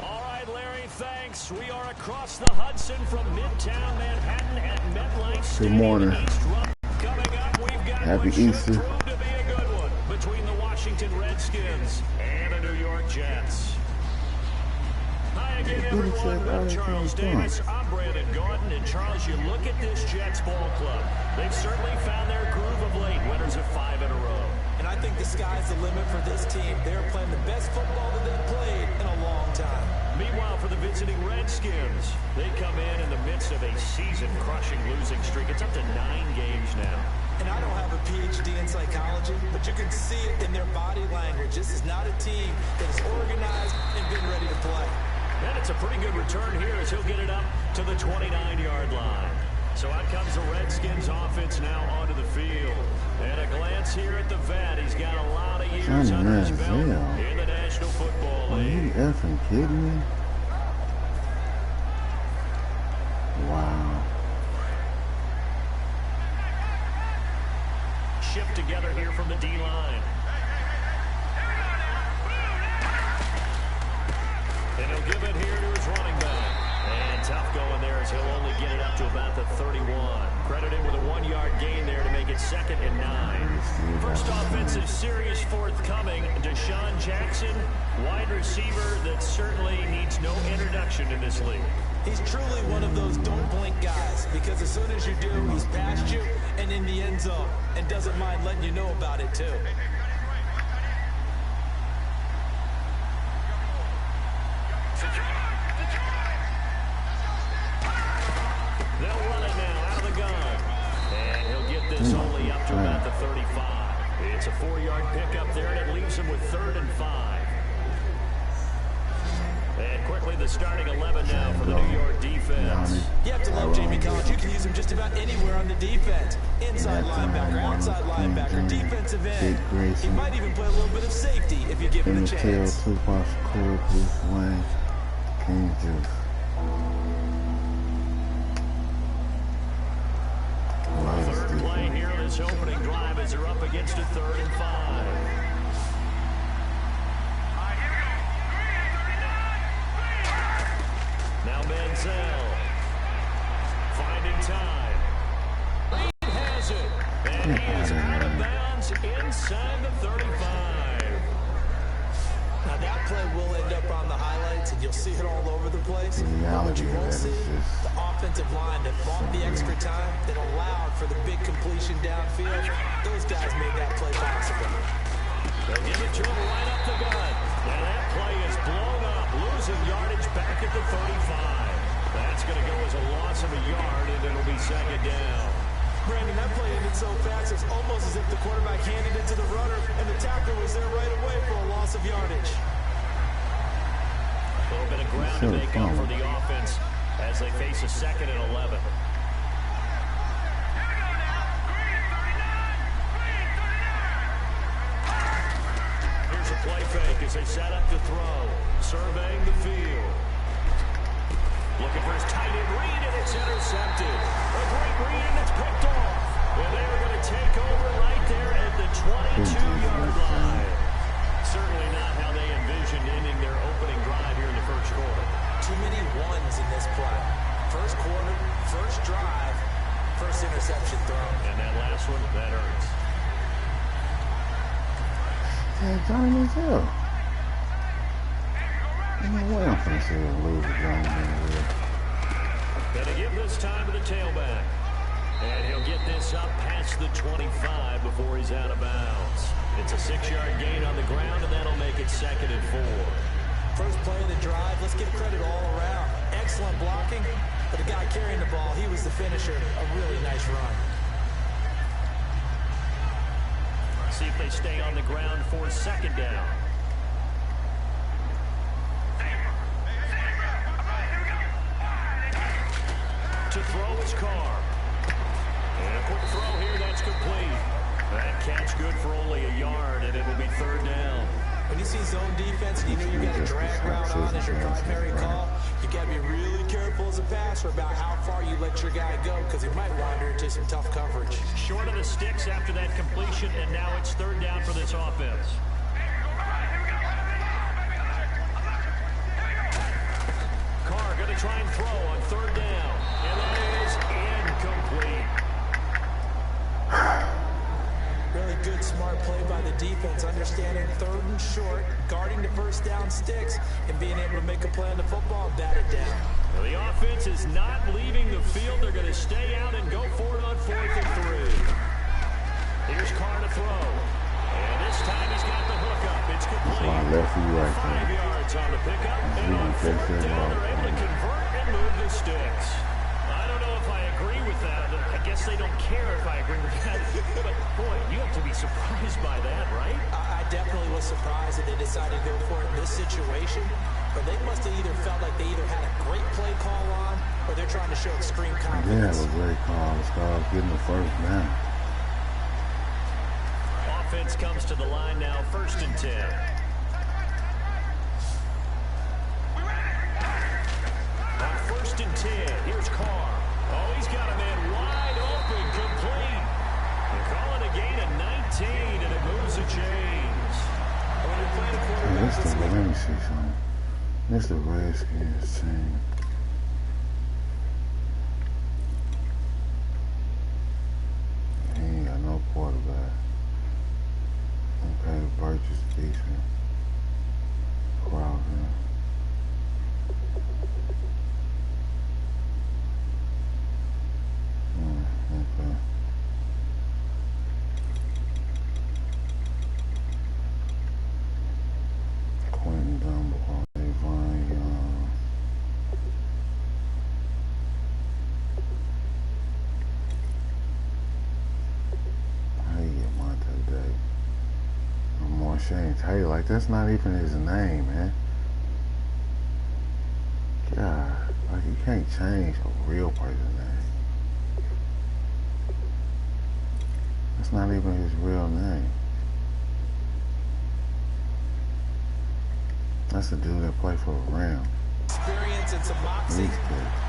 All right, Larry, thanks. We are across the Hudson from Midtown Manhattan at MetLife. Good morning. Coming up, we've got Happy Easter. Proved to be a good one between the Washington Redskins and the New York Jets. Hi again, everyone. I'm Charles Davis. I'm Brandon Gordon. And Charles, you look at this Jets ball club. They've certainly found their groove of late. Winners of 5 in a row. And I think the sky's the limit for this team. They're playing the best football that they've played in a long time. Meanwhile, for the visiting Redskins, they come in the midst of a season-crushing losing streak. It's up to 9 games now. And I don't have a PhD in psychology, but you can see it in their body language. This is not a team that is organized and been ready to play. And it's a pretty good return here as he'll get it up to the 29-yard line. So out comes the Redskins offense now onto the field. And a glance here at the vet. He's got a lot of years under his belt in the National Football League. Are you effing kidding me? Wow. Shift together here from the D-line. And he'll give it here to his running back. And tough going there as he'll only get it up to about the 31. Credit him with a 1-yard gain there to make it 2nd and 9. First offensive series forthcoming. Deshaun Jackson, wide receiver that certainly needs no introduction in this league. He's truly one of those don't blink guys, because as soon as you do, he's past you and in the end zone, and doesn't mind letting you know about it too. They'll run it now out of the gun. And he'll get this only up to about the 35. It's a 4-yard pickup there, and it leaves him with 3rd and 5. And quickly the starting 11 now for the New York defense. You have to love Jamie Collins. You can use him just about anywhere on the defense. Inside linebacker, outside linebacker, defensive end. He might even play a little bit of safety if you give him a chance. Third play here in this opening drive as they're up against a 3rd and 5. Now Manziel finding time. He has it. And he is out of bounds inside the 35. Now that play will end up on the highlights, and you'll see it all over the place. But what you won't see, the offensive line that bought the extra time, that allowed for the big completion downfield. Those guys made that play possible. They'll give it to him right up the gut. And that play is blown up, losing yardage back at the 35. That's going to go as a loss of a yard, and it'll be 2nd down. Brandon, that play ended so fast, it's almost as if the quarterback handed it to the runner, and the tackler was there right away for a loss of yardage. A little bit of ground to make up for the offense as they face a 2nd and 11. Here's a play fake as they set up to throw. Surveying the field. Looking for his tight end read, and it's intercepted. A great read, and it's picked off. Well, they are going to take over right there at the 22-yard line. Certainly not how they envisioned ending their opening drive here in the first quarter. Too many ones in this play. First quarter, first drive, first interception throw. And that last one, that hurts. Hey, Johnny Manziel. No way I'm finna see him lose to Johnny Manziel. Gonna give this time to the tailback. And he'll get this up past the 25 before he's out of bounds. It's a 6-yard gain on the ground, and that'll make it 2nd and 4. First play of the drive, let's give credit all around. Excellent blocking, but the guy carrying the ball, he was the finisher. A really nice run. See if they stay on the ground for 2nd down. To throw his car. And a quick throw here, that's complete. That catch good for only a yard, and it'll be 3rd down. When you see zone defense and you know you got a drag route on as your primary call, you got to be really careful as a passer about how far you let your guy go, because he might wander into some tough coverage. Short of the sticks after that completion, and now it's 3rd down for this offense. your first down sticks and being able to make a play on the football and bat it down. Now the offense is not leaving the field. They're going to stay out and go for it on 4th and 3. Here's Carr to throw. And this time he's got the hook up. It's complete. That's why I left you right 5 yards on the pickup. And on 4th down, they're able to convert and move the sticks. I don't know if I agree with that. I guess they don't care if I agree with that. But, boy, you have to be surprised by that, right? I definitely was surprised that they decided to go for it in this situation. But they must have either felt like they either had a great play call on or they're trying to show extreme confidence. Yeah, it was a great call. Let's go getting the first down. Offense comes to the line now, 1st and 10. On 1st and 10, here's Carr. Oh, he's got a man wide open, complete. They're calling a gain of 19, and it moves the chains. Hey, let me see something. This is the Redskins team. He ain't got no quarterback. Okay, Burgess decent. Crowd him. Okay. Quentin Dunbar, Avon Young. How you get Monte Day? Shane Taylor, like that's not even his name, man. God, like you can't change a real person's name. That's not even his real name. That's the dude that played for the Rams. Experience and some moxie.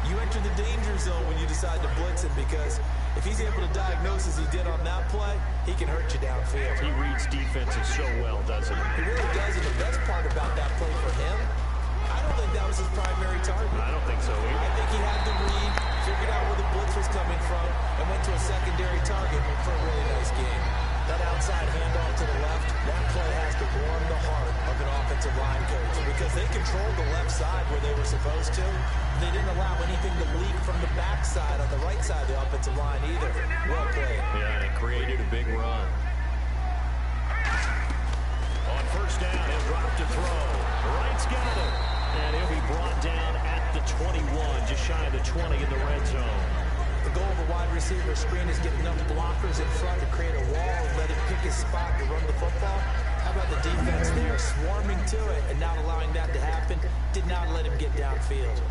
You enter the danger zone when you decide to blitz him because if he's able to diagnose as he did on that play, he can hurt you downfield. He reads defenses so well, doesn't he? He really does, and the best part about that play for him, I don't think that was his primary target. I don't think so either. I think he had the read, figured out where the blitz was coming from, and went to a secondary target for a really nice game. That outside handoff to the left, that play has to warm the heart of an offensive line coach because they controlled the left side where they were supposed to. They didn't allow anything to leak from the backside on the right side of the offensive line either. Well played. Yeah, and it created a big run. On 1st down, he'll drop to throw. Wright's got it. And he'll be brought down at the 21, just shy of the 20 in the red zone. The goal of a wide receiver screen is get enough blockers in front to create a wall and let him pick his spot to run the football. How about the defense there swarming to it and not allowing that to happen? Did not let him get downfield.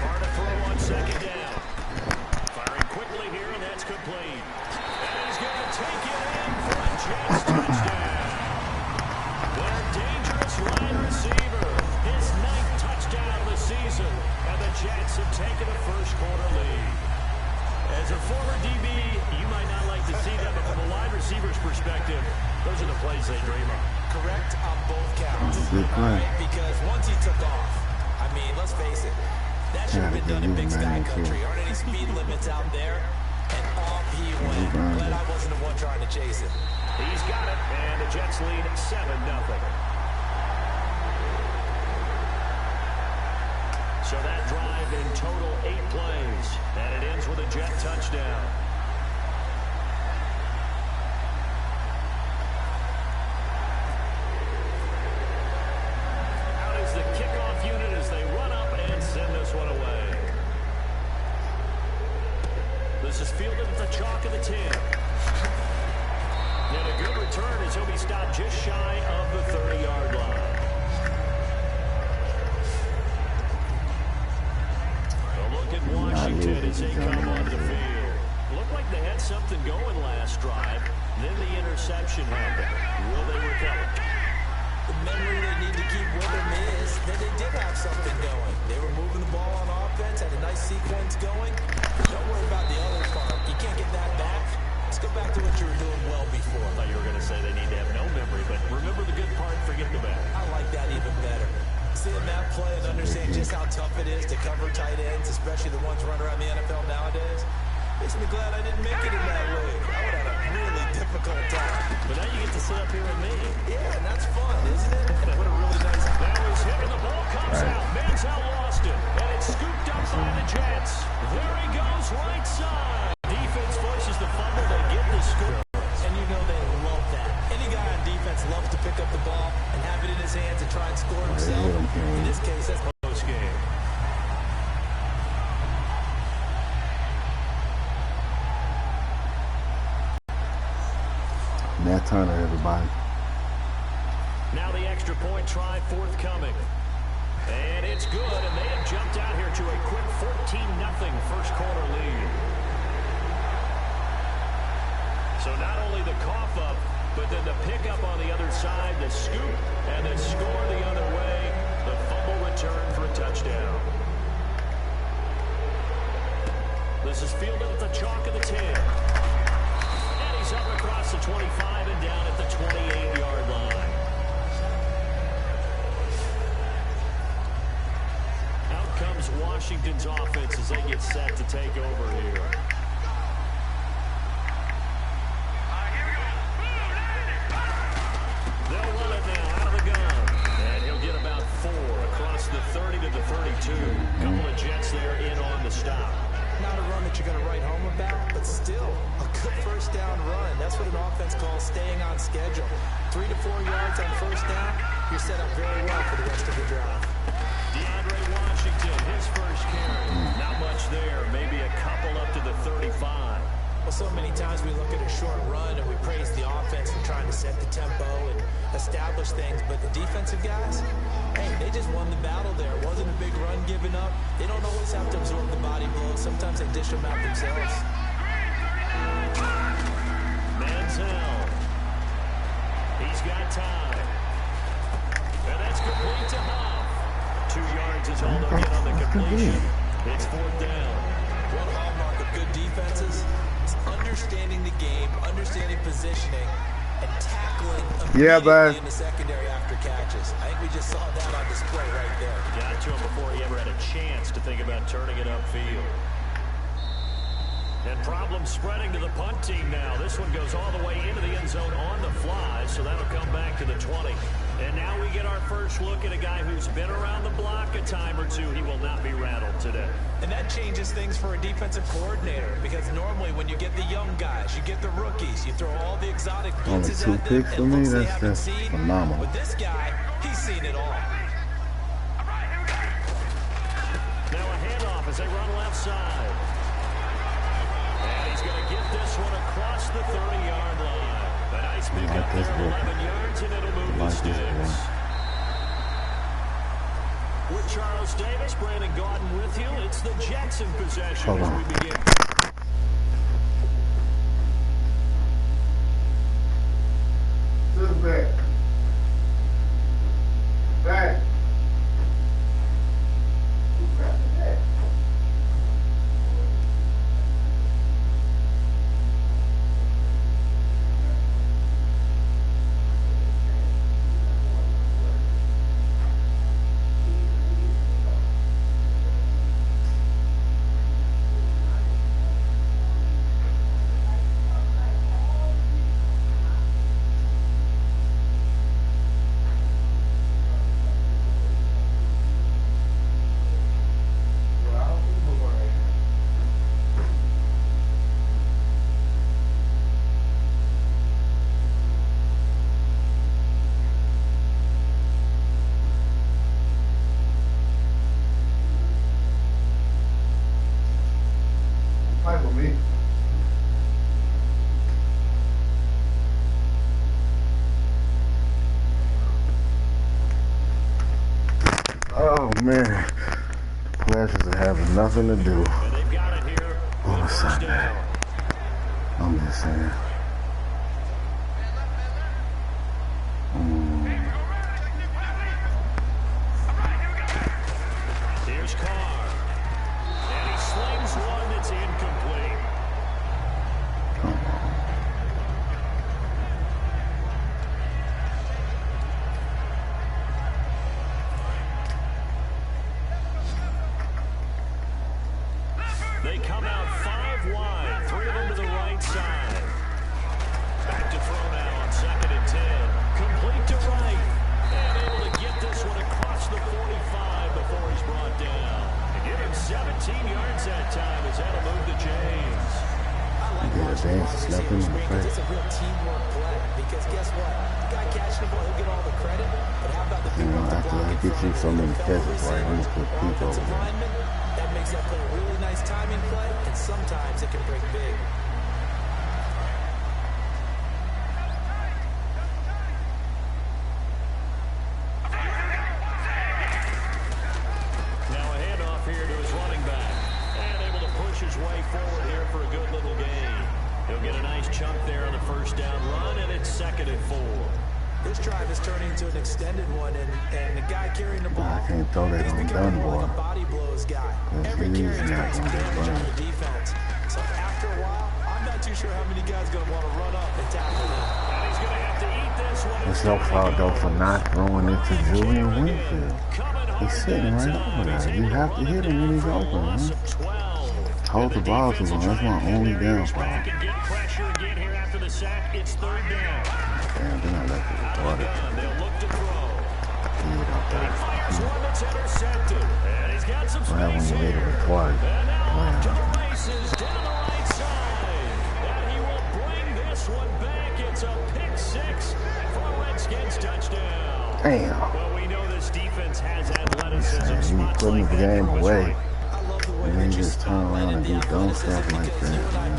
Carr to throw on 2nd down. Firing quickly here, and that's complete. And he's going to take it in for a Jets touchdown. Their dangerous wide receiver. His 9th touchdown of the season. And the Jets have taken a first-quarter lead. As a former DB, you might not like to see that, but from a wide receiver's perspective, those are the plays they dream of. Correct on both counts. Good play. Right? Because once he took off, I mean, let's face it, that should have been done in Big Sky Country. Aren't any speed limits out there? And off he went. Glad I wasn't the one trying to chase him. He's got it, and the Jets lead 7-0. So that drive in total 8 plays, and it ends with a Jet touchdown. Out is the kickoff unit as they run up and send this one away. This is fielded at the chalk of the 10. And a good return as he'll be stopped just shy of the 30-yard line. Washington as they come on the field. Looked like they had something going last drive. Then the interception happened. Will they recover? The memory they need to keep with them is that they did have something going. They were moving the ball on offense, had a nice sequence going. Don't worry about the other part. You can't get that back. Let's go back to what you were doing well before. I thought you were going to say they need to have no memory, but remember the good part, forget the bad. I like that even better. Seeing that play and understand just how tough it is to cover tight ends, especially the ones running around the NFL nowadays, makes me glad I didn't make it in that league. I would have had a really difficult difficult task. But now you get to sit up here with me. Yeah, and that's fun, isn't it? And what a really nice... Now he's hitting, the ball comes out. Manziel lost it. And it's scooped up by the Jets. There he goes, right side. Defense forces the fumble. They get the score. And you know they love that. Any guy on defense loves to pick up the ball and have it in his hands and try and score himself. In this case, that's post game. Matt Turner, everybody. Now the extra point try forthcoming. And it's good, and they have jumped out here to a quick 14-0 first quarter lead. So not only the cough up, but then the pickup on the other side, the scoop, and the score the other way. The fumble return for a touchdown. This is fielded at the chalk of the 10. And he's up across the 25 and down at the 28-yard line. Out comes Washington's offense as they get set to take over here. They'll run it now out of the gun. And he'll get about 4 across the 30 to the 32. Couple of Jets there in on the stop. not a run that you're going to write home about, but still a good first down run. That's what an offense calls staying on schedule. 3 to 4 yards on first down, you're set up very well for the rest of the drive. DeAndre Washington, his first carry. Not much there, maybe a couple up to the 35. Well, so many times we look at a short run and we praise the offense for trying to set the tempo and establish things, but the defensive guys, hey, they just won the battle there. It wasn't a big run given up. They don't always have to absorb the body blows. Sometimes they dish them out themselves. Manziel. He's got time. And that's complete to Huff. 2 yards is all they'll get on the completion. It's 4th down. One hallmark of good defenses is understanding the game, understanding positioning, and tackling immediately in the secondary after catches. I think we just saw that on display right there. Got to him before he ever had a chance to think about turning it upfield. And problem spreading to the punt team now. This one goes all the way into the end zone on the fly, so that'll come back to the 20. And now we get our first look at a guy who's been around the block a time or two. He will not be rattled today. And that changes things for a defensive coordinator, because normally when you get the young guys, you get the rookies, you throw all the exotic blitzes at them, and looks they haven't seen. Phenomenal. With this guy, he's seen it all. Now a handoff as they run left side. And he's going to get this one across the 30-yard line. A nice pick up there, 11 yards, and it'll move the sticks. With Charles Davis, Brandon Gaudin with you. It's the Jets in possession as we begin. Sit back. Back. Oh man, pleasures of having nothing to do on a Sunday. I'm just saying. Here's Carr, and he slings one that's incomplete. Come on. They come out 5 wide, 3 of them to the right side. Back After I get you so many catches, right, I'm gonna put people over there. That makes that play a really nice timing play, and sometimes it can break big. Now a handoff here to his running back. And able to push his way forward here for a good little gain. He'll get a nice chunk there on the first down run, and it's 2nd and 4. This drive is turning into an extended one, and the guy carrying the ball, I can't throw that on done, boy. like a body blows guy. Every carry is doing some damage on the defense. So after a while, I'm not too sure how many guys going to want to run up and tackle him. And he's going to have to eat this one. It's your fault, though, for not throwing it to Julian Winfield. He's sitting right over there. You have to hit him when he's open, man. Hold the ball to him. That's my only downfall. Get pressure again here after the sack. It's 3rd down. Damn, they're not letting it retarded. They'll look to throw. He Fires one that's intercepted. And he's got some space when you here. made it retarded. And now off to the races down the right side. And he will bring this one back. It's a pick 6 for a Redskins touchdown. Damn. Well, we know this defense has athleticism. You putting the game away. And then you just turn around and do dumb stuff like that, man.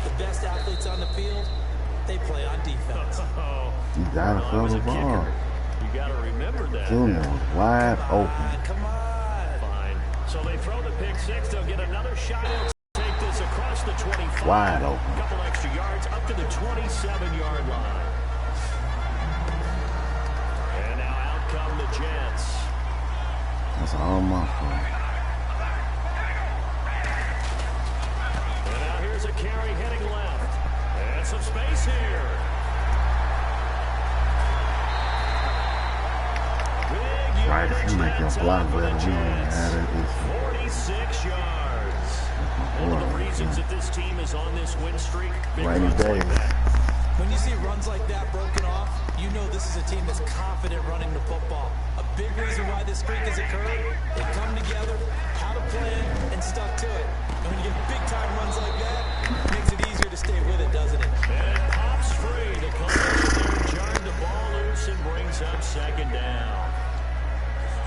The best athletes on the field, they play on defense. You gotta throw the ball. You gotta remember that. Junior was wide open. Come on. Fine. So they throw the pick 6. They'll get another shot. They'll take this across the 25. Wide open. A couple extra yards up to the 27-yard line. And now out come the Jets. That's all my fault. And now here's a carry heading left. And some space here. Right, if you make your block better, we wouldn't have that issue. 46 yards. One of the reasons that this team is on this win streak. Rainy days. When you see runs like that broken off, you know this is a team that's confident running the football. A big reason why this streak has occurred, they come together, had a plan, and stuck to it. And when you get big-time runs like that, it makes it easier to stay with it, doesn't it? And it pops free. The coach jarred the ball loose and brings up 2nd down.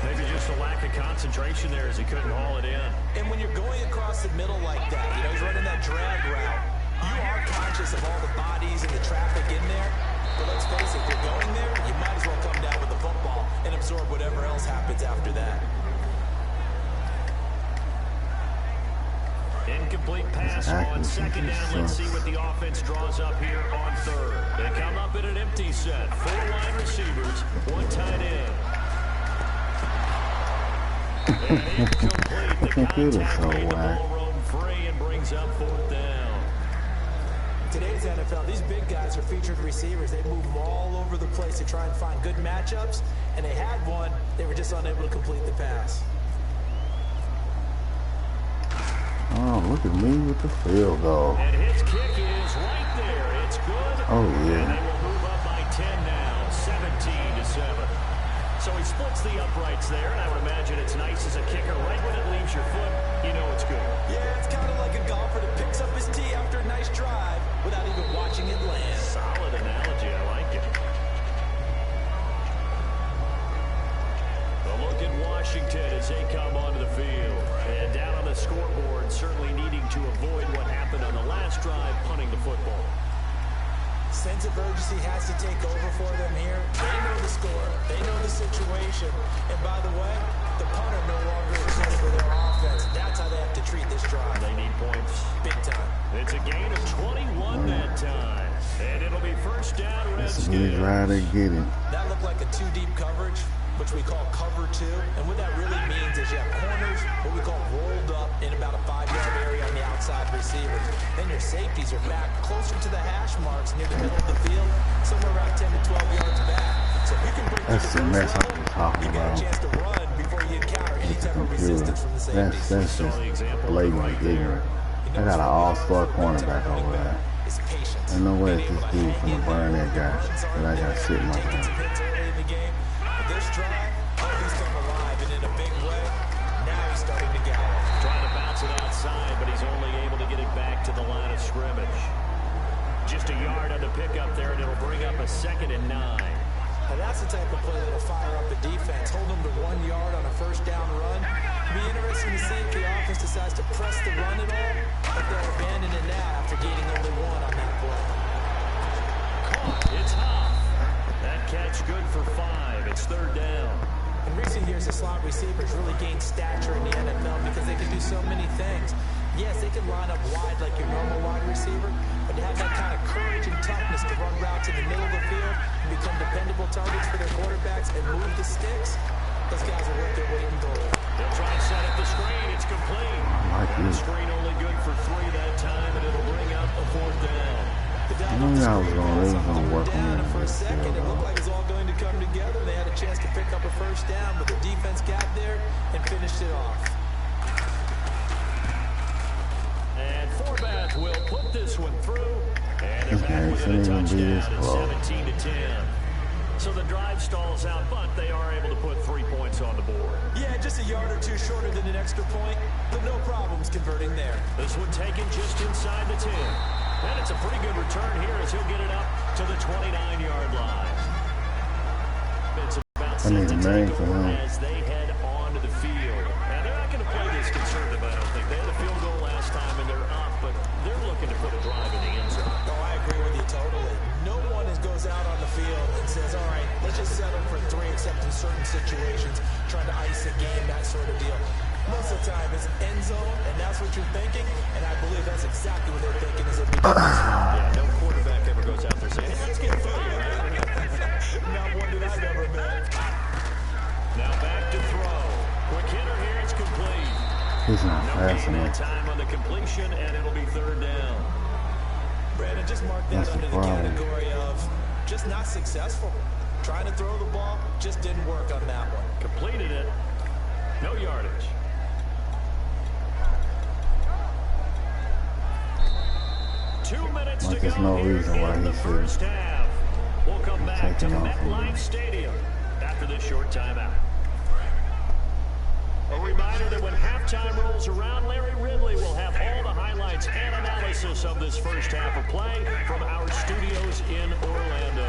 Maybe just a lack of concentration there as he couldn't haul it in. And when you're going across the middle like that, you know, he's running that drag route, you are conscious of all the bodies and the traffic in there. But let's face it, if you're going there, you might as well come down with the football and absorb whatever else happens after that. Incomplete pass on 2nd down. Let's see what the offense draws up here on 3rd. They come up in an empty set. 4 wide receivers, 1 tight end. And incomplete. The contact made the ball roam free and brings up 4th down. Today's NFL, these big guys are featured receivers. They move them all over the place to try and find good matchups, and they had one. They were just unable to complete the pass. Oh, look at me with the field goal. And his kick is right there. It's good. Oh, yeah. And they will move up by 10 now, 17-7. So he splits the uprights there, and I would imagine it's nice as a kicker. Right when it leaves your foot, you know it's good. Yeah, it's kind of like a golfer that picks up his tee after a nice drive without even watching it land. Solid analogy. I like it. A look at Washington as they come onto the field. And down on the scoreboard, certainly needing to avoid what happened on the last drive, punting the football. Sense of urgency has to take over for them here. They know the score. They know the situation. And by the way, the punter no longer exists for their offense. That's how they have to treat this drive. They need points. Big time. It's a gain of 21 that time. And it'll be 1st down, Redskins. That's a good drive they get it. That looked like a 2-deep coverage, which we call cover 2. And what that really means is you have corners, what we call rolled up in about a 5-yard area on the outside receivers. Then your safeties are back closer to the hash marks near the middle of the field, somewhere around 10 to 12 yards back. So if you can break That's the mess I was talking you got about. a chance to run before you encounter any type of resistance from the safeties. That's just blatantly ignorant. I got an all-star cornerback over there. It's patience. Ain't no way this dude's gonna burn that guy that I got sitting like that. This drive, he's come alive and in a big way. Now he's starting to gallop. Trying to bounce it outside, but he's only able to get it back to the line of scrimmage. Just a yard on the pickup there, and it'll bring up a 2nd and 9. Now that that's the type of play that'll fire up the defense. Hold them to 1 yard on a first down run. It'll be interesting to see if the offense decides to press the run at all, if they'll abandon it now after gaining only 1 on that play. It's Huff. That catch good for 5. It's third down. In recent years, the slot receivers really gained stature in the NFL because they can do so many things. Yes, they can line up wide like your normal wide receiver, but to have that kind of courage and toughness to run routes in the middle of the field and become dependable targets for their quarterbacks and move the sticks, those guys are worth their weight in gold. They'll try and set up the screen. It's complete. And the screen only good for 3 that time, and it'll bring up a 4th down. I knew I was going to work on it for a second. It looked like it was all going to come together. They had a chance to pick up a first down, but the defense got there and finished it off. And Forbath will put this one through. And they're back with a touchdown at 17-10. So the drive stalls out, but they are able to put 3 points on the board. Yeah, just a yard or two shorter than an extra point, but no problems converting there. This one taken just inside the 10. And it's a pretty good return here as he'll get it up to the 29-yard line. It's about set to take over as they head onto the field. And they're not going to play this conservative, I don't think. They had a field goal last time and they're up, but they're looking to put a drive in the end zone. Oh, I agree with you totally. No one goes out on the field and says, all right, let's just settle for 3 except in certain situations, trying to ice a game, that sort of deal. Most of the time it's end zone, and that's what you're thinking, and I believe that's exactly what they're thinking as it begins. Yeah, no quarterback ever goes out there saying, hey, let's get 30, right? Not one that I've ever met. Now back to throw. Quick hitter here, it's complete. He's not fast No gain enough. that time on the completion, and it'll be 3rd down. Brandon, just mark that under the category of just not successful. Trying to throw the ball, just didn't work on that one. Completed it. No yardage. 2 minutes to There's go no here reason why in the he first should half. We'll come back to taken off from MetLife him. Stadium after this short timeout. A reminder that when halftime rolls around, Larry Ridley will have all the highlights and analysis of this first half of play from our studios in Orlando.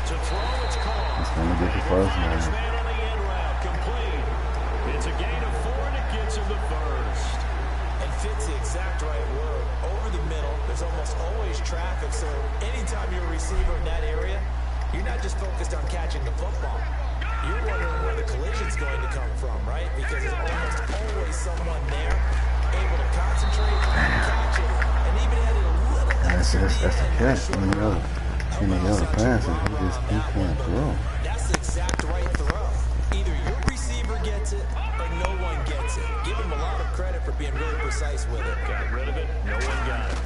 To throw, it's called. He's going to get the first Man man. on the end route, complete. It's a gain of 4, and it gets him the first. And fits the exact right word. Over the middle, there's almost always traffic, so anytime you're a receiver in that area, you're not just focused on catching the football. You're wondering where the collision's going to come from, right? Because there's almost always someone there able to concentrate, catch it, and even add it a little extra. That's the catch. Any other passes, he can't throw. That's the exact right throw. Either your receiver gets it or no one gets it. Give him a lot of credit for being really precise with it. Got rid of it. No one got it.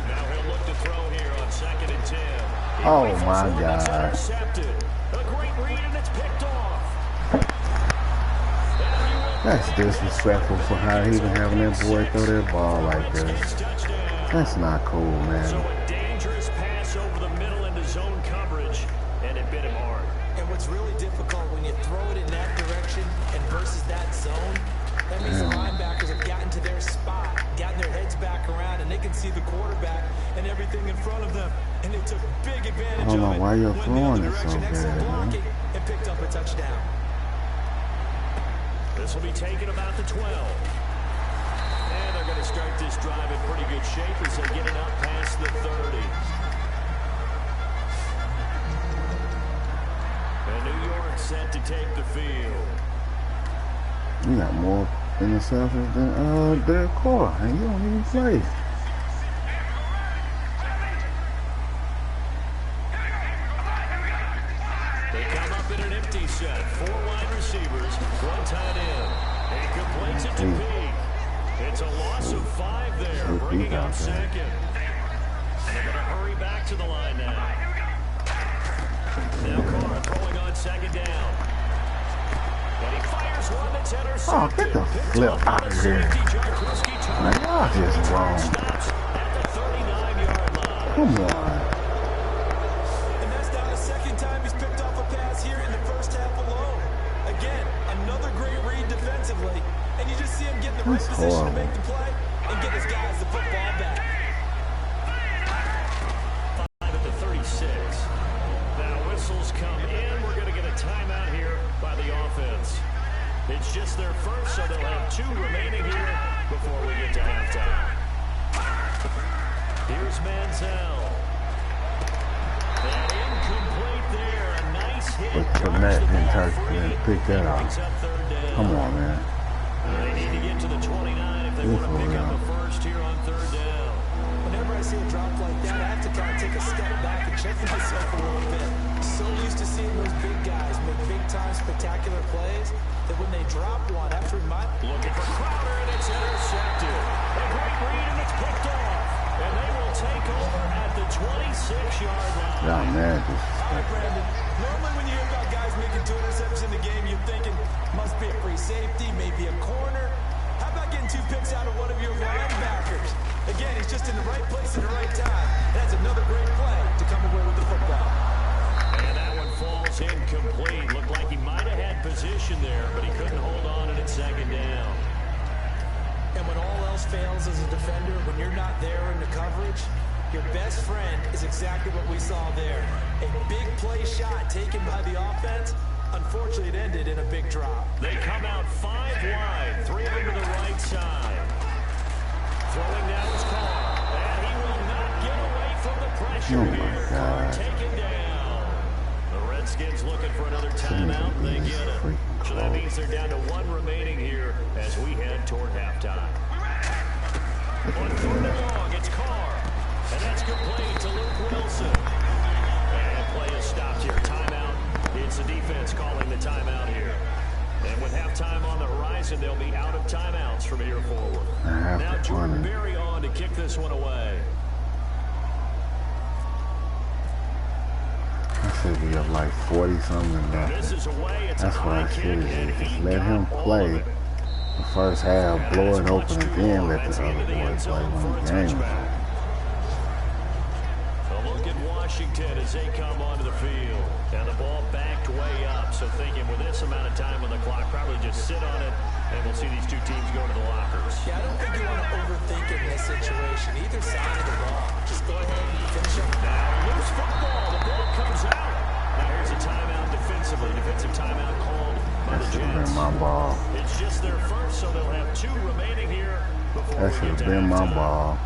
Now he'll look to throw here on 2nd and 10. Oh my God. Intercepted. A great read and it's picked off. That's disrespectful for how he even having that boy throw that ball like this. That's not cool, So man. a dangerous pass over the middle into zone coverage, and it bit him hard. And what's really difficult when you throw it in that direction and versus that zone, that means the linebackers have gotten to their spot, gotten their heads back around, and they can see the quarterback and everything in front of them. And they took big advantage I don't know of it. why you're Went the throwing other it so direction, excellent bad, man. blocking, and picked up a touchdown. This will be taken about the 12. And they're going to start this drive in pretty good shape as they get it up past the 30. And New York set to take the field. You got more interceptions than Derek Carr, and you don't even play. They come up in an empty set. 4 wide receivers, 1 tight end. He completes it to Peak. It's a loss of 5 there, bringing up 2nd. And they're going to hurry back to the line now. Now Carr throwing on 2nd down. And he fires one that's intercepted. Oh, get the flip out of here. Man, y'all just wrong. Stops at the 39-yard line. Come on. And that's now the 2nd time he's picked off a pass here in the first half alone. Again, another great read defensively. And you just see him get in the right position to make the play and get his guys the football back. 5 at the 36. Now whistle just their first, so they'll have 2 remaining here before we get to halftime. Here's Manziel. And incomplete there. A nice hit. But Fournette didn't pick that up. Come on, man. They need to get to the 29 if they want to pick up a first here on 3rd down. Whenever I see a drop like that, I have to kind of take a step back and check myself a little bit. So used to seeing those big guys make big-time spectacular plays that when they drop one after looking for Crowder, and it's intercepted. A great read, and it's picked off. And they will take over at the 26-yard line. Yeah, man. All right, Brandon. Normally when you hear about guys making 2 interceptions in the game, you're thinking must be a free safety, maybe a corner. How about getting 2 picks out of one of your linebackers? Again, he's just in the right place at the right time. That's another great play to come away with the football. And that one falls incomplete. Looked like he might have had position there, but he couldn't hold on and it's 2nd down. And when all else fails as a defender, when you're not there in the coverage, your best friend is exactly what we saw there. A big play shot taken by the offense. Unfortunately, it ended in a big drop. They come out 5 wide, 3 of them to the right side. Throwing now is Carr, and he will not get away from the pressure here. Carr taken down. The Redskins looking for another timeout. They get it. So that means they're down to 1 remaining here as we head toward halftime. On 4th and long, it's Carr. And that's complete to Luke Wilson. And play is stopped here. Timeout. It's the defense calling the timeout here. And with halftime on the horizon, they'll be out of timeouts from here forward. Now Jordan Berry on to kick this one away. I should be up like 40-something left. This is away. It's That's what I should do. Just let him play the first half, blow it open again, let the other boys play when the game is over. Washington as they come onto the field. And the ball backed way up. So thinking with this amount of time on the clock, probably just sit on it, and we'll see these 2 teams go to the lockers. Yeah, I don't think you want to overthink it in this situation. Either side of the ball. Just go ahead and finish up. Now, loose football. The ball comes out. Now, here's a timeout defensively. Defensive timeout called by the Jets. My ball. It's just their first, so they'll have 2 remaining here before that should have been my ball.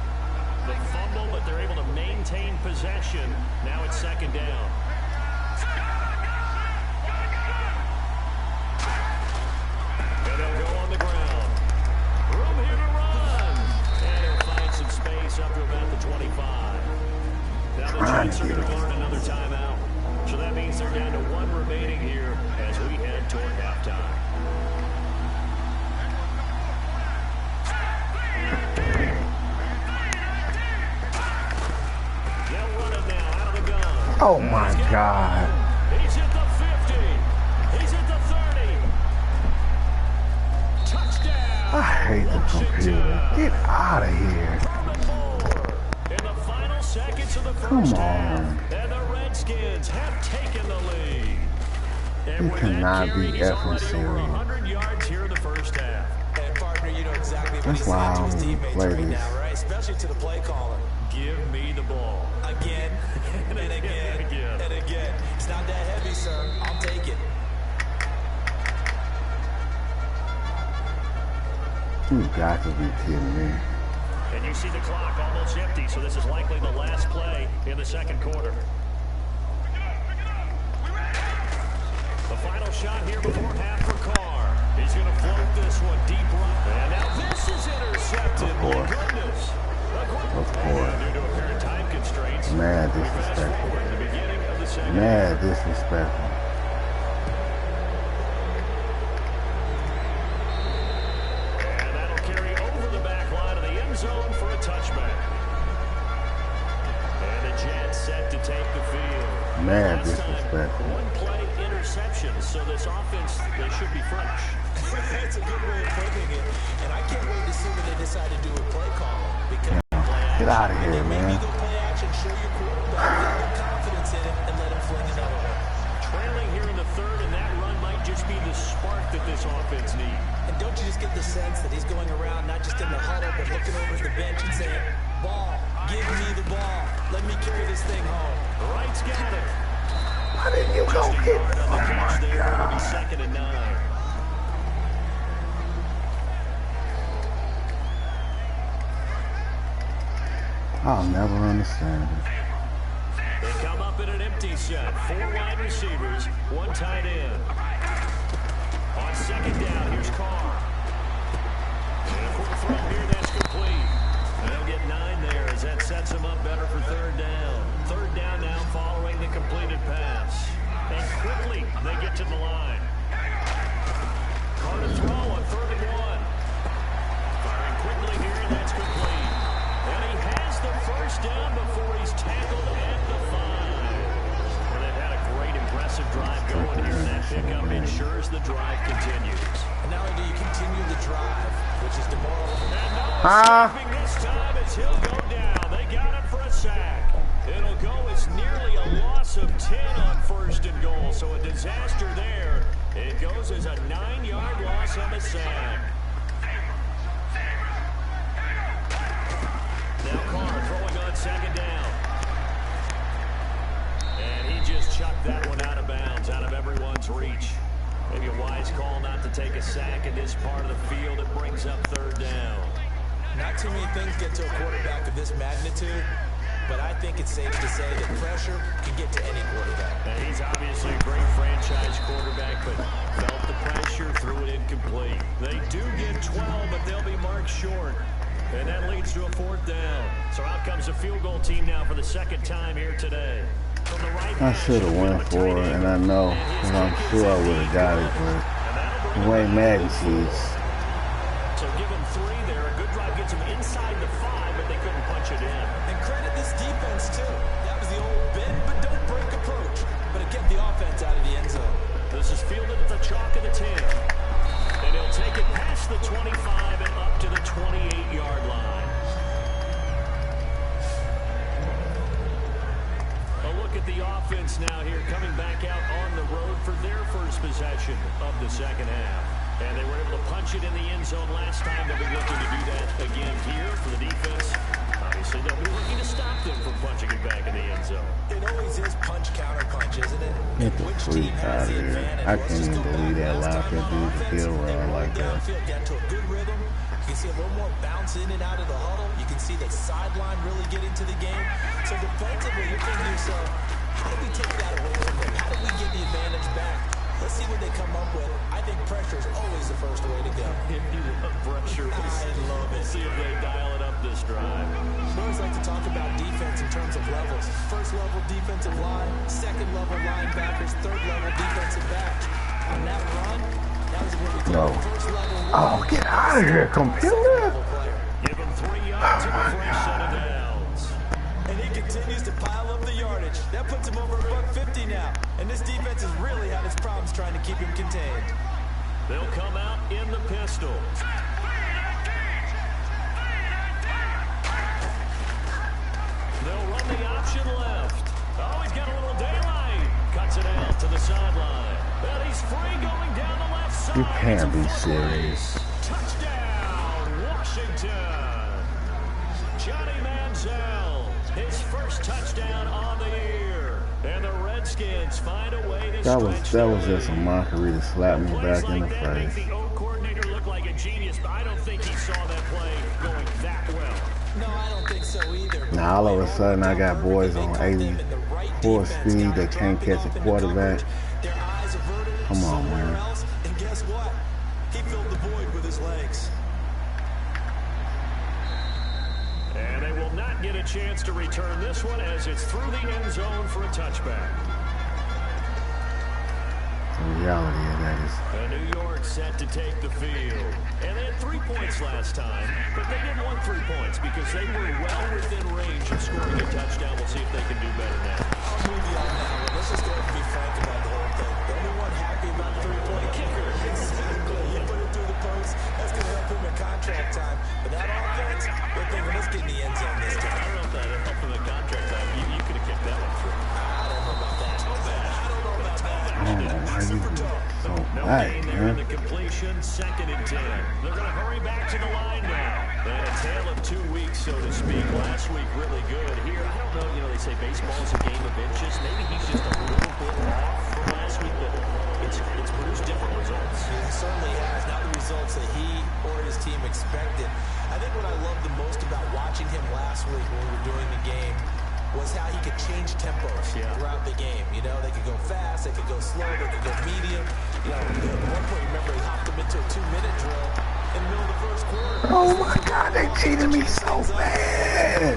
The fumble, but they're able to maintain possession. Now it's 2nd down. And they'll go on the ground. Room here to run. And they'll find some space up to about the 25. Now the Jets are going to learn another timeout. So that means they're down to 1 remaining here as we head toward halftime. Oh my God. He's at the 50. He's at the 30. Touchdown. I hate the computer. Get out of here. In the final seconds of the first half, and the Redskins have taken the lead. You cannot be effing serious. 100 yards here in the first half. And partner, you know exactly what he's That's why I saying to his don't teammates play right this. now, right? Especially to the play caller. Give me the ball. Again, and again, and again. It's not that heavy, sir. I'll take it. You got to be kidding me. And you see the clock almost empty, so this is likely the last play in the 2nd quarter. The final shot here before half for Carr. He's going to float this one deep right. And now this is intercepted. My goodness. Of course. Due to apparent time constraints. Mad disrespectful. Mad disrespectful. And that'll carry over the back line of the end zone for a touchback. And the Jets set to take the field. Mad disrespectful. 1 play interception, so this offense, they should be fresh. That's a good way of putting it. And I can't wait to see what they decide to do with play calling. Because get out of here, man. Maybe go play action, show your quarterback, get confidence in it, and let him fling another one. Trailing here in the 3rd, and that run might just be the spark that this offense needs. And don't you just get the sense that he's going around, not just in the huddle, but looking over at the bench and saying, ball, give me the ball. Let me carry this thing home. Wright's got it. Why didn't you go get it? Oh, my God. 2nd and 9. I'll never understand it. They come up in an empty set. 4 wide receivers, 1 tight end. On second down, here's Carr. And a quick throw here that's complete. And they'll get 9 there as that sets them up better for 3rd down. 3rd down now following the completed pass. And quickly they get to the line. Carr to throw on 3rd and 1. Firing quickly here, and that's complete. And he has the 1st down before he's tackled at the 5. Well, they've had a great, impressive drive going here. That pickup ensures the drive continues. And not only do you continue the drive, which is demoralizing. And no escaping this time as he'll go down. They got him for a sack. It'll go as nearly a loss of 10 on 1st and goal. So a disaster there. It goes as a 9-yard loss on the sack. Now Carr throwing on 2nd down. And he just chucked that one out of bounds, out of everyone's reach. Maybe a wise call not to take a sack in this part of the field. It brings up 3rd down. Not too many things get to a quarterback of this magnitude, but I think it's safe to say that pressure can get to any quarterback. Now, he's obviously a great franchise quarterback, but felt the pressure, threw it incomplete. They do get 12, but they'll be marked short. And that leads to a 4th down. So out comes the field goal team now for the 2nd time here today. From the right I should have went for it, and I know, and I'm sure I would have got it, but the way Madden sees. So give them 3 there. A good drive gets them inside the 5, but they couldn't punch it in. And credit this defense, too. That was the old bend but don't break approach. But it kept the offense out of the end zone. This is fielded at the chalk of the 10. And he'll take it past the 25 and up to the 28-yard line. A look at the offense now here, coming back out on the road for their first possession of the 2nd half. And they were able to punch it in the end zone last time. They'll be looking to do that again here for the defense. Obviously, they'll be looking to stop them from punching it back in the end zone. It always is punch, counter punch, isn't it? Get the freak out of here. I can't even believe that allowed that dude to feel wrong like that. Get to a good rhythm. You can see a little more bounce in and out of the huddle. You can see the sideline really get into the game. So defensively, you're thinking to yourself, how do we take that away from them? How do we get the advantage back? Let's see what they come up with. I think pressure is always the first way to go. If you love pressure, I love it. We'll see if they dial it up this drive. I always like to talk about defense in terms of levels. 1st level defensive line, 2nd level linebackers, 3rd level defensive back. On that run, that was what we call the 1st level. Oh, get out of here, computer! Give him 3 yards and a fresh set of downs. And he continues to pile up the yardage. That puts him over $150 now. And this defense has really had its problems trying to keep him contained. They'll come out in the pistol. They'll run the option left. Oh, he's got a little daylight. Cuts it out to the sideline. And he's free going down the left side. You can't be serious. Touchdown, Washington. Johnny Manziel, his 1st touchdown on the year. And the Redskins find a way to That was just a mockery to slap me back in the face. The O coordinator looked like a genius, but I don't think he saw that play going that well. No, I don't think so either. Now all of a sudden I got boys on 84 speed that can't catch a quarterback. Come on, man. And guess what? He filled the void with his legs. And they will not get a chance to return this one as it's through the end zone for a touchback. The reality of that is New York set to take the field. And they had 3 points last time, but they didn't want 3 points because they were well within range of scoring a touchdown. We'll see if they can do better now. I'll move you on now. Let's just go ahead and be frank about the whole thing. The only one happy about the 3-point kicker. Exactly. You put it through the post. That's going to help him in contract time. But that offense, they're thinking, let's get in the end zone this time. I don't know if that helped him in contract time. You could have kicked that one through. I don't know about that. So bad. I don't know about that. I don't know why you do so No bad, gain there in man. the completion, 2nd and 10. They're going to hurry back to the line now. And a tale of 2 weeks, so to speak. Last week, really good. Here, I don't know, they say baseball is a game of inches. Maybe he's just a little bit off from last week, but it's produced different results. He certainly has. Not the results that he or his team expected. I think what I loved the most about watching him last week when we were doing fast, they could go slow, they could go medium. You know, at one point, remember, he hopped them into a 2-minute drill in the middle of the first quarter. Oh my God, they cheated me so bad.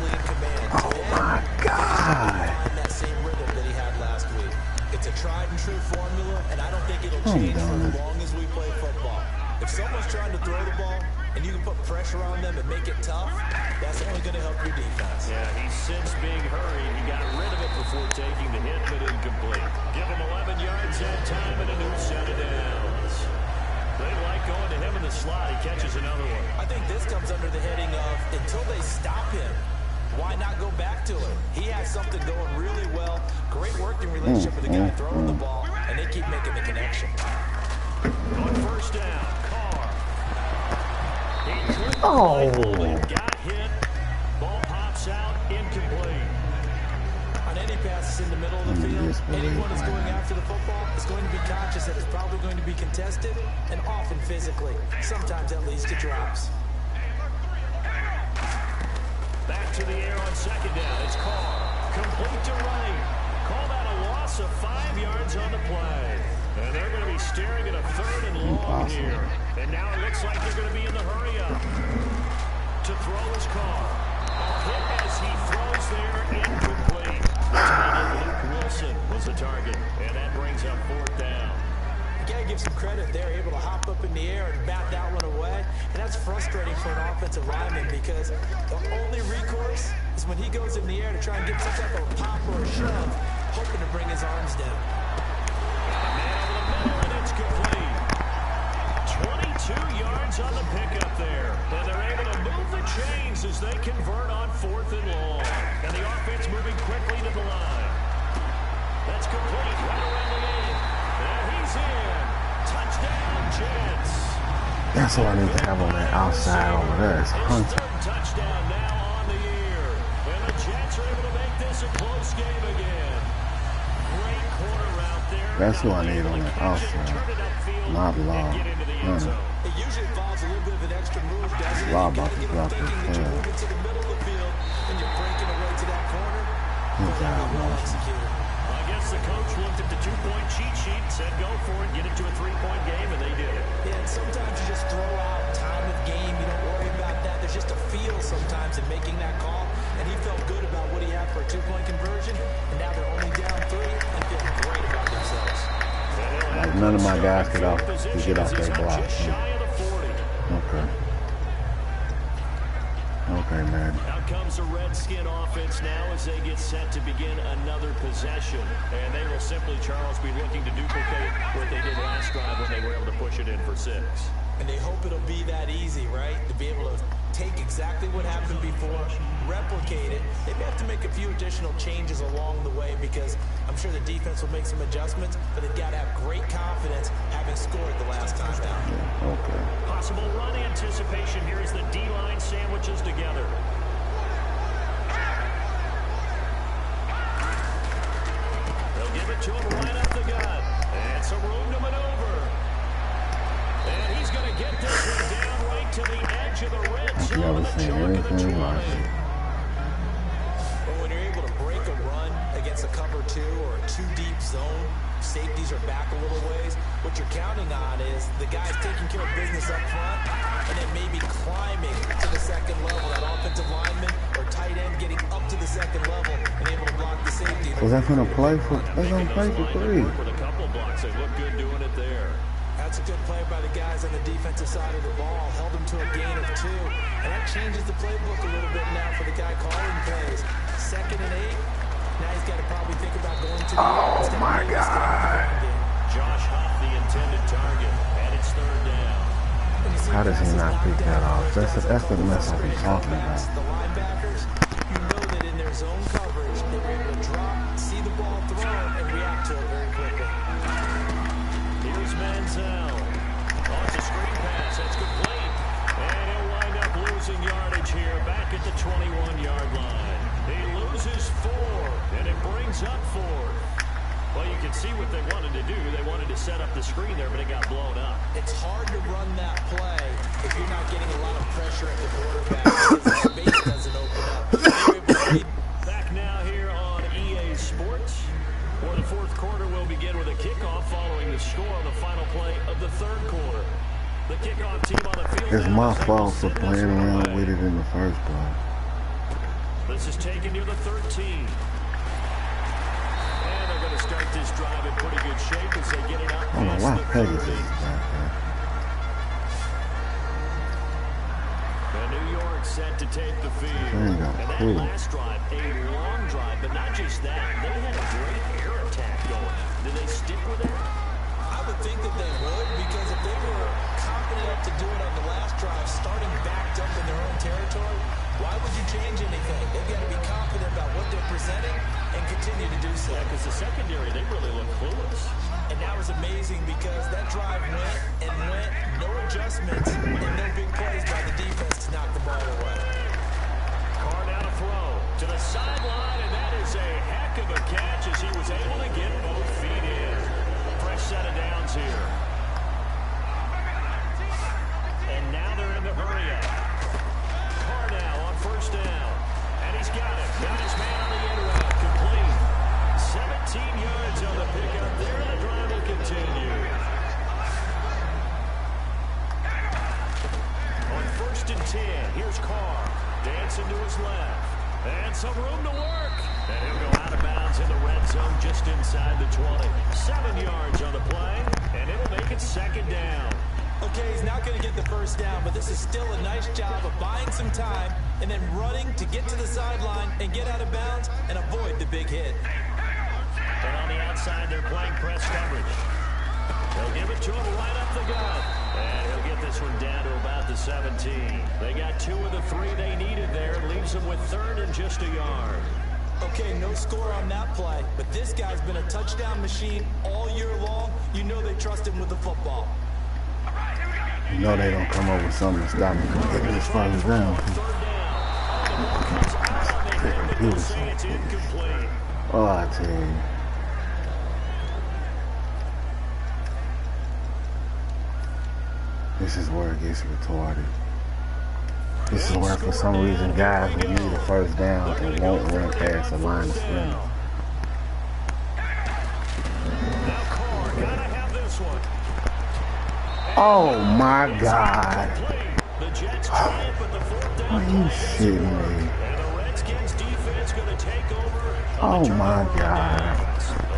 Oh my God. That same rhythm that he had last week. It's a tried and true formula, and I don't think it'll change for as long as we play football. If someone's trying to throw the ball and you can put pressure on them and make it tough, that's only going to help your defense. Yeah, he's since being hurried. He got rid of it before taking the hit, but incomplete. Give him 11 yards that time and a new set of downs. They like going to him in the slot. He catches another one. I think this comes under the heading of until they stop him, why not go back to him? He has something going really well. Great working relationship with the guy throwing the ball, and they keep making the connection. On first down, Carr. Oh. Got hit. Ball pops out, incomplete. On any passes in the middle of the field, anyone that's going after the football is going to be conscious that it's probably going to be contested, and often physically. Sometimes that leads to drops. Back to the air on second down. It's Carr. Complete to right. Call that a loss of 5 yards on the play. And they're going to be staring at a third and long here. And now it looks like they're going to be in the hurry up. To throw his Carr. A hit as he throws there, incomplete. Luke Wilson was the target. And that brings up fourth down. You got to give some credit. They're able to hop up in the air and bat that one away. And that's frustrating for an offensive lineman because the only recourse is when he goes in the air to try and get some type of a pop or a shove, hoping to bring his arms down. And it's complete. 22 yards on the pickup there. And they're able to move the chains as they convert on fourth and long. And the offense moving quickly to the line. That's complete right around the 8. And he's in. Touchdown, Jets. That's what I need to have on that outside over there. It's Hunter. Third touchdown now on the year. And the Jets are able to make this a close game again. Great corner route there. That's who I need on that outside. Not Law. It usually involves a little bit of an extra move, doesn't it? Law You about gotta to get drop them his thinking that you're tail. moving to the middle of the field and you're breaking away to that corner. Good job, Well man. executed. I guess the coach looked at the 2-point cheat sheet, said go for it, get it to a 3-point game, and they did it. Yeah, and sometimes you just throw out time of game. You don't worry about that. There's just a feel sometimes in making that call. And he felt good about what he had for a 2-point conversion. And now they're only down 3 and feeling great about themselves. Like none of my guys get off their block. Just shy of the 40. Okay. Okay, man. Out comes the Redskin offense now as they get set to begin another possession. And they will simply, Charles, be looking to duplicate what they did last drive when they were able to push it in for 6. And they hope it'll be that easy, right? To be able to take exactly what happened before, replicate it. They may have to make a few additional changes along the way because I'm sure the defense will make some adjustments, but they've got to have great confidence having scored the last time down. Yeah, okay. Possible run anticipation here as the D-line sandwiches together. They'll give it to him right up the gut. And some room to maneuver. And he's going to get this one down right to the edge of the red zone. I've never seen anything like it. But when you're able to break a run against a cover 2 or a 2-deep zone, safeties are back a little ways. What you're counting on is the guys taking care of business up front and then maybe climbing to the second level. That offensive lineman or tight end getting up to the second level and able to block the safety. Was that gonna play for? They're gonna play for 3. With a couple blocks, they look good doing it there. That's a good play by the guys on the defensive side of the ball. Held them to a gain of 2. And that changes the playbook a little bit now for the guy calling plays. 2nd and 8. Now he's got to probably think about going to the Oh my God! Josh Huff, the intended target, and it's 3rd down. How does he not pick that off? That's the mess I've been talking about. The linebackers, you know that in their zone coverage, they were able to drop, see the ball thrown, and react to it very quickly. Here's Manziel. Oh, it's a screen pass. That's complete. And he'll wind up losing yardage here back at the 21-yard line. He loses 4, and it brings up 4. Well, you can see what they wanted to do. They wanted to set up the screen there, but it got blown up. It's hard to run that play if you're not getting a lot of pressure at the quarterback because the space doesn't open up. Back now here on EA Sports, where the 4th quarter will begin score on the final play of the third quarter. The kickoff team on the field. It's my fault for playing around with it in the first place. This is taken near the 13. And they're going to start this drive in pretty good shape as they get it out. I don't know why Pegasus is back there. New York set to take the field. And that last drive, a long drive, but not just that. They had a great air attack going. Did they stick with it? I would think that they would, because if they were confident enough to do it on the last drive, starting backed up in their own territory, why would you change anything? They've got to be confident about what they're presenting and continue to do so. Yeah, because the secondary, they really look clueless. And that was amazing because that drive went, no adjustments, and no big plays by the defense to knock the ball away. Carr down a throw to the sideline, and that is a heck of a catch as he was able to get both feet in. Fresh set of downs here. And now they're in the hurry up. Carr now on first down. And he's got it. Got his man on the end route. Complete. 17 yards on the pickup there, and the drive will continue. On first and 10, here's Carr. Dancing to his left. And some room to work. And he'll go out of bounds in the red zone just inside the 20. 7 yards on the play, and it'll make it second down. Okay, he's not going to get the first down, but this is still a nice job of buying some time and then running to get to the sideline and get out of bounds and avoid the big hit. And on the outside, they're playing press coverage. They'll give it to him right up the gut. And he'll get this one down to about the 17. They got 2 of the 3 they needed there. Leaves them with third and just a yard. Okay, no score on that play, but this guy's been a touchdown machine all year long. You know they trust him with the football. You know they don't come up with something to stop me from getting this first down. Oh, I tell you. This is where it gets retarded. This is where, for some reason, guys who need a first down and won't run past the line of scrimmage. Oh my God. Are you shitting me? Oh my God.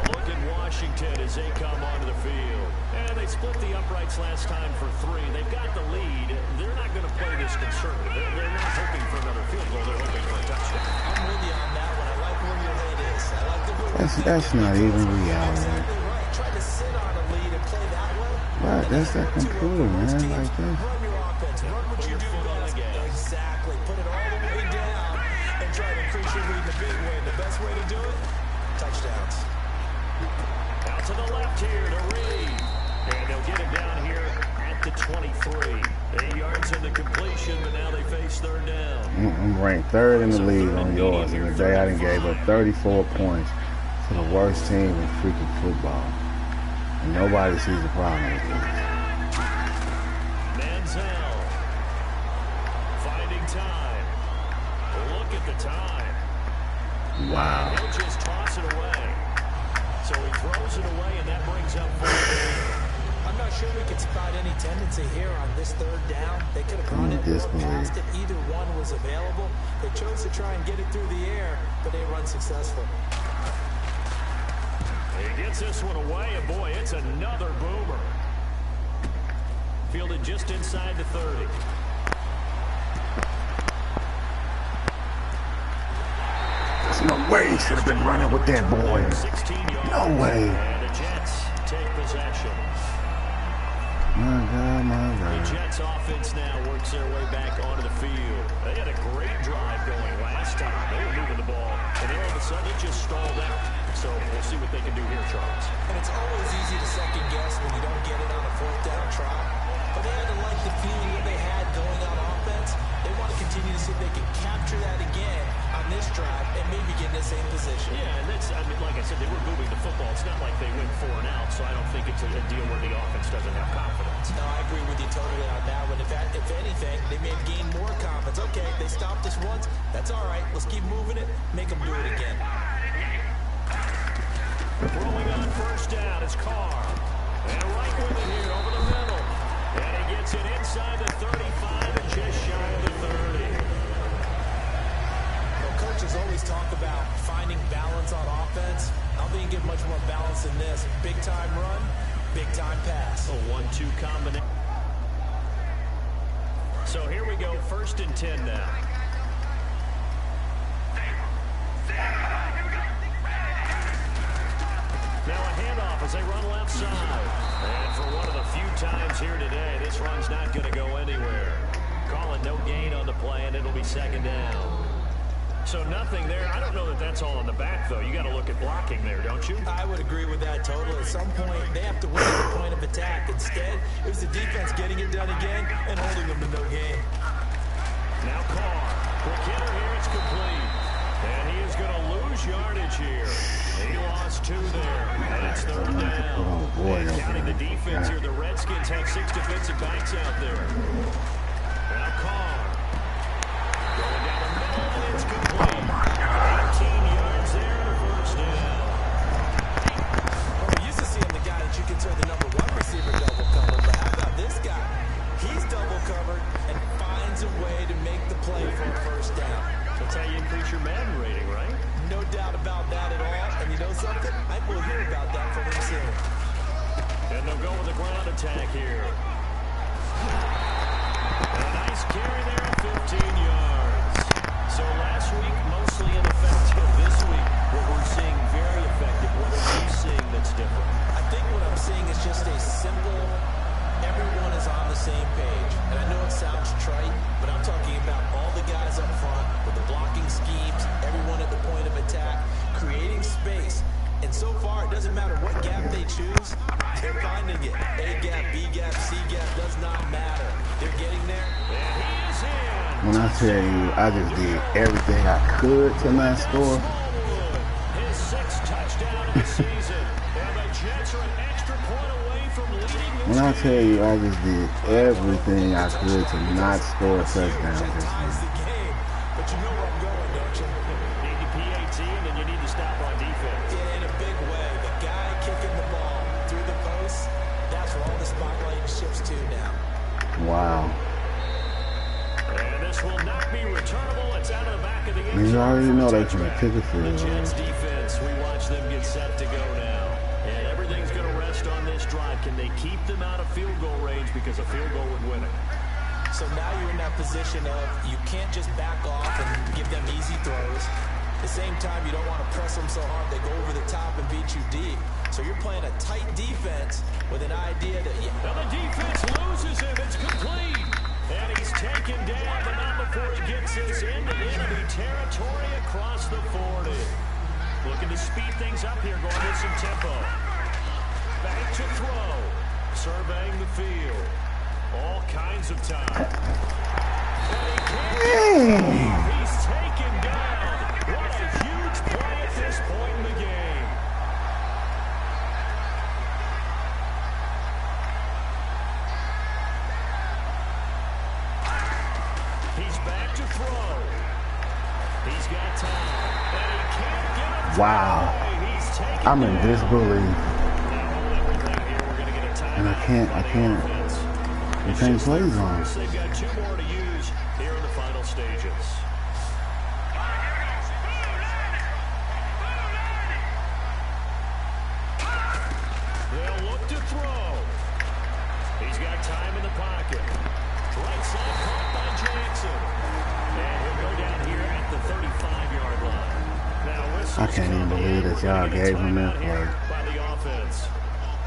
Look at Washington as they come onto the field. And they split the uprights last time for 3. They've got the lead. They're not going to play this conservative. They're not hoping for another field goal. They're hoping for a touchdown. I'm with you on that one. I like where your head is. I like the way that's not even reality. Try to sit on a lead and play that way. Right, that's that computer, man. Like this. Run your offense. Run what you do best. Exactly. Put it all the way down and try to increase your lead in a big way. The best way to do it, touchdowns. Out to the left here to Reed. And they'll get him down here at the 23. 8 yards in the completion, but now they face third down. I'm ranked third in the league on yours, and today I done gave up 34 points to the worst team in freaking football. And nobody sees a problem with this. Manziel finding time. Look at the time. Wow. He'll just toss it away. So he throws it away, and that brings up 4. I'm not sure we could spot any tendency here on this third down. They could have run it or passed it. Either one was available. They chose to try and get it through the air, but they run successful. He gets this one away, and boy, it's another boomer. Fielded just inside the 30. There's no way he should have been running with that boy. No way. And the Jets take possession. My God, my God. The Jets offense now works their way back onto the field. They had a great drive going last time. They were moving the ball, and then all of a sudden it just stalled out. So we'll see what they can do here, Charles. And it's always easy to second guess when you don't get it on a 4th down try. But they had to like the feeling that they had going on offense. They want to continue to see if they can capture that again on this drive and maybe get in the same position. Yeah, and that's, I mean, like I said, they were moving the football. It's not like they went 4 and out, so I don't think it's a deal where the offense doesn't have confidence. No, I agree with you totally on that one. If anything, they may have gained more confidence. Okay, they stopped us once. That's all right. Let's keep moving it. Make them do it again. Rolling on first down is Carr. And Coaches always talk about finding balance on offense. I don't think you get much more balance than this. Big time run, big time pass. A 1-2 combination. So here we go, 1st and 10 now. Now a handoff as they run left side. And for one of the few times here today, this run's not going to go anywhere. Calling no gain on the play, and it'll be 2nd down. So nothing there. I don't know that that's all on the back, though. You got to look at blocking there, don't you? I would agree with that totally. At some point, they have to win at the point of attack. Instead, it was the defense getting it done again and holding them to no gain. Now Carr. Quick hitter here. It's complete. And he is going to lose yardage here. He lost 2 there. And it's 3rd down. And counting the defense here, the Redskins have 6 defensive backs out there. Now Carr. Going down the middle, and it's complete. 18 yards there and a 1st down. Well, we used to see him the guy that you consider the number 1 receiver double covered. But how about this guy? He's double covered and finds a way to make the play for a 1st down. That's how you increase your Madden rating, right? No doubt about that at all. And you know something? I will hear about that from him soon. And they'll go with the ground attack here. And a nice carry there at 15 yards. So last week, mostly ineffective. This week, what we're seeing very effective. What are you seeing that's different? I think what I'm seeing is just a simple, everyone is on the same page. And I know it sounds trite, but I'm talking about all the guys up front with the blocking schemes, everyone at the point of attack, creating space. And so far, it doesn't matter what gap they choose, they're finding it. A gap, B gap, C gap, does not matter. They're getting there. And he is in. When I tell you, I just did everything I could to not score. His 6th touchdown of the season. And the Jets are an extra point away from leading this When I tell you, I just did everything I could to not score a touchdown this Ties the game, but you know where I'm going, don't you? Need the PAT, and then you need to stop on defense. Yeah, in a big way. The guy kicking the ball through the post, that's where all the spotlight shifts to now. Wow. And this will not be returnable. It's out of the back of the end You zone already for a know they can touchback. kick a The field Jets goal. defense, we watch them get set to go now. And everything's going to rest on this drive. Can they keep them out of field goal range, because a field goal would win it? So now you're in that position of you can't just back off and give them easy throws. At the same time, you don't want to press them so hard they go over the top and beat you deep. So you're playing a tight defense with an idea that Now the defense loses him. It's complete. And he's taken down, but not before he gets this into enemy territory across the 40. Looking to speed things up here, going with some tempo. Back to throw. Surveying the field. All kinds of time. And he can't get He's taken down. What a huge play at this point in the game. He's back to throw. He's got time. And he can't get him. Wow. He's taken I'm in disbelief. Now hold everything here. We're going to get a timeout And I can't offense. you can't play zone. They've got 2 more to use here in the final stages. They'll look to throw. He's got time in the pocket. Right side caught by Jackson. And he'll go down here at the 35-yard line. Now, I can't even believe that y'all gave him that play. By the offense.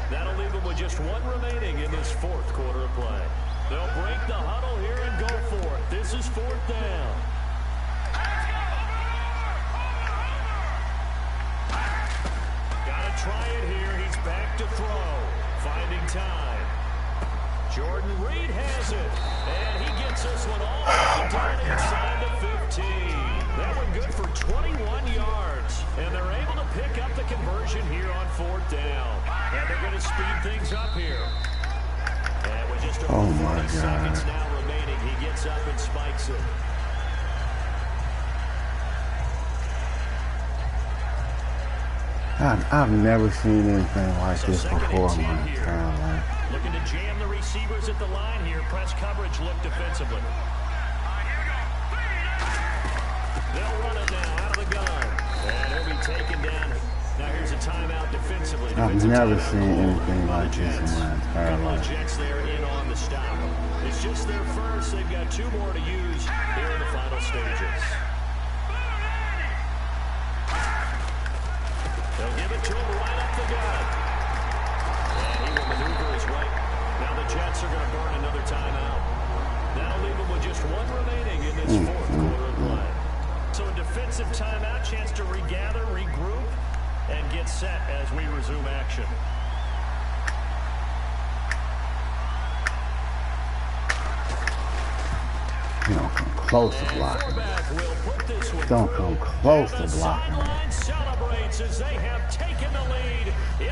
That'll leave them with just 1 remaining in this 4th quarter of play. They'll break the huddle here and go for it. This is 4th down. Gotta try it here. He's back to throw. Finding time. Jordan Reed has it. And he gets this one all the way down inside the 15. That one good for 21 yards. And they're able to pick up the conversion here on 4th down. And they're going to speed things up here. And with just over 40 seconds now remaining, he gets up and spikes it. I've never seen anything like this before in my entire life. Looking to jam the receivers at the line here. Press coverage look defensively. They'll run it now out of the taken down. Now here's a timeout defensively. I've never seen anything like this in my entire life. Jets there in on the stop. It's just their first. They've got 2 more to use here in the final stages. They'll give it to him right up the gut. And he will maneuver his right. Now the Jets are going to burn another timeout. That'll leave them with just 1 remaining in this fourth quarter of play. So a defensive timeout, chance to regather, regroup, and get set as we resume action. You don't come close to blocking. Don't come close to blocking.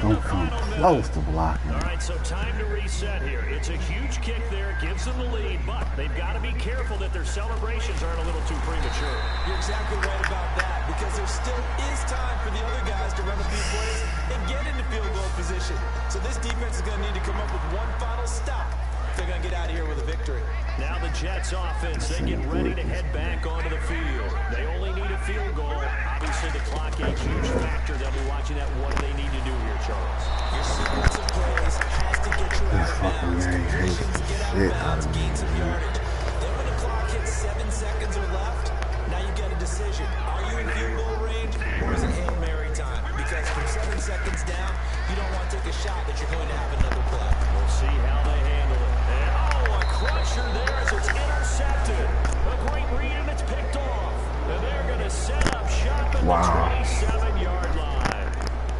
Don't come close to blocking. All right, so time to reset here. It's a huge kick there. It gives them the lead, but they've got to be careful that their celebrations aren't a little too premature. You're exactly right about that, because there still is time for the other guys to run a few plays and get into field goal position. So this defense is going to need to come up with one final stop if they're going to get out of here with a victory. Now the Jets offense, they get ready to head back onto the field. They only need a field goal. Obviously the clock a huge factor. They'll be watching that. What do they need to do here, Charles? Your sequence of plays has to get you out of bounds. Positions to get out of bounds, gain some yardage. Then when the clock hits 7 seconds or left, now you get a decision. Are you in field goal range, or is it Hail Mary time? Because from 7 seconds down, you don't want to take a shot that you're going to have another play. We'll see how they handle it. And, oh, a crusher there as it's intercepted. A great read, and it's picked off. And they're going to set up shop at the 27-yard line.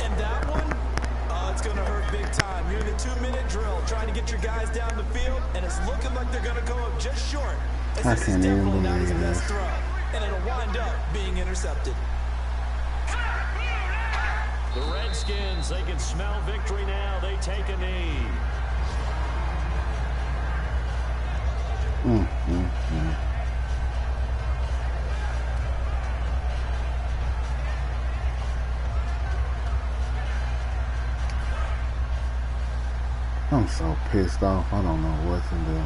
And that one, it's going to hurt big time. You're in the 2-minute drill, trying to get your guys down the field, and it's looking like they're going to go up just short. I can't even believe this. Throw, and it'll wind up being intercepted. The Redskins, they can smell victory now. They take a knee. I'm so pissed off. I don't know what to do.